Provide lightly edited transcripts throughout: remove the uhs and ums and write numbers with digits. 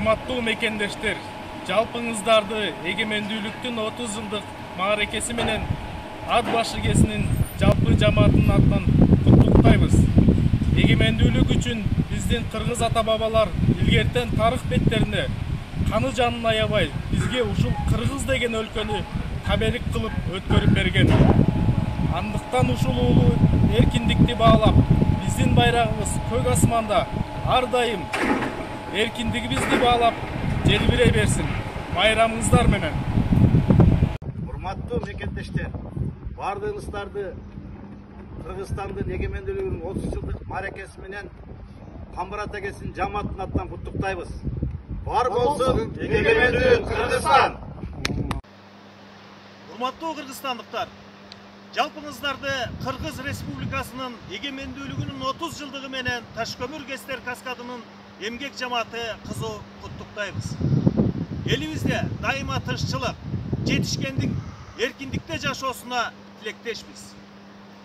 Урматтуу мекендештер, жалпыңыздарды эгемендүүлүктүн 30 жылдык мааракеси менен Ат башы кесинин жалпы жамаатынын атынан куттуктайбыз. Эгемендүүлүк үчүн биздин кыргыз ата-бабалар илгертен тарых беттерине каны жанын аябай бизге ушул кыргыз деген өлкөнү табелик кылып өткөрүп берген. Андыктан ушул улуу эркиндикти баалап, биздин байрагыбыз көк асманда ар дайым эркиндигибизди баалап желбирей берсин. Байрамыңыздар менен. Урматтуу мекендештер, бардыгыңыздарды Кыргызстандын эгемендүүлүгүнүн 30 жылдык мааракеси менен Камбар ата кесинин жамаатынын атынан куттуктайбыз. Бар болсун эгемендүү Кыргызстан! Урматтуу кыргызстандыктар, жалпыңыздарды Кыргыз Республикасынын эгемендүүлүгүнүн 30 жылдыгы менен Ташкөмүр КСДР каскадынын эмгек жамааты кызуу куттуктайбыз. Элибизде дайыма тынччылык, жетишкендик, эркиндикте жашоосуна тилектешпиз.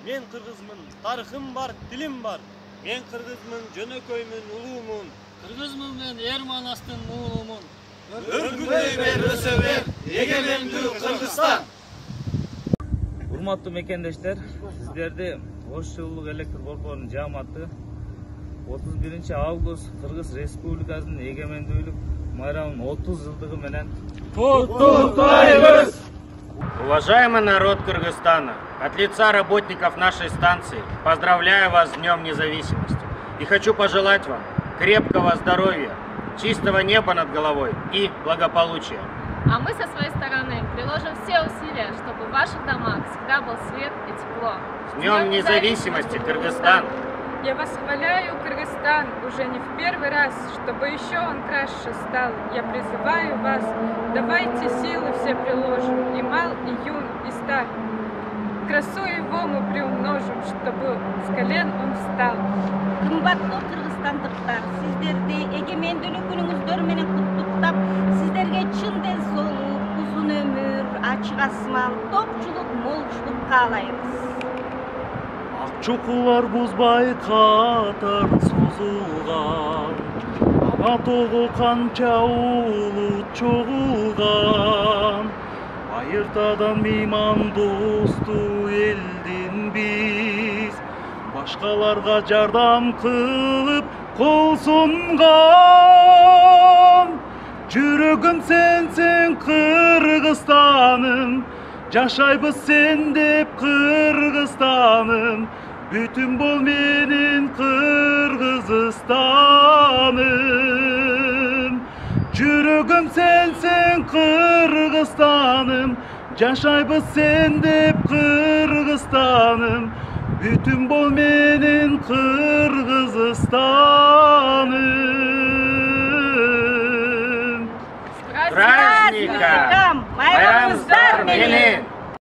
Мен кыргызмын, тарыхым бар, тилим бар. Мен кыргызмын, жөнөкөймүн, улуумун. Кыргызмын мен эр манастын уулумун. Өргүлдөй бер, өсө бер, эгемендүү Кыргызстан! Урматтуу мекендештер, сиздерди Ош жылуулук электр борборунун жамааты 31 август Кыргыз Республикасынын эгемендүүлүк майрамынын 30 жылдыгы менен Куттуктайбыз! Уважаемый народ Кыргызстана, от лица работников нашей станции поздравляю вас с Днем Независимости и хочу пожелать вам крепкого здоровья, чистого неба над головой и благополучия. А мы со своей стороны приложим все усилия, чтобы в ваших домах всегда был свет и тепло. С Днем Независимости, Кыргызстан! Я восхваляю Кыргызстан уже не в первый раз, чтобы еще он краше стал. Я призываю вас, давайте силы все приложим, и мал, и юн, и стар. Красу его мы приумножим, чтобы с колен он встал. Кымбаттуу кыргызстандыктар, сиздерди эгемендүүлүк күнүңүздөр менен куттуктап, сиздерге чын ден соолук, узун өмүр, ачык асман, топчулук, молчулук каалайбыз. Чокулар бузбай катар созулган, ана тогу канча улут чогулган. Айыртадан мейман досту элдин биз, башкаларга жардам кылып кол сунган. Жүрөгүм сенсең Кыргызстаным, жашайбыз сен деп Кыргызстаным, бүтүн бол менин Кыргызстаным. Жүрөгүм сенсең Кыргызстаным, жашайбыз сен деп Кыргызстаным, бүтүн бол менин Кыргызстаным. Праздником! Байрамыңыздар менен!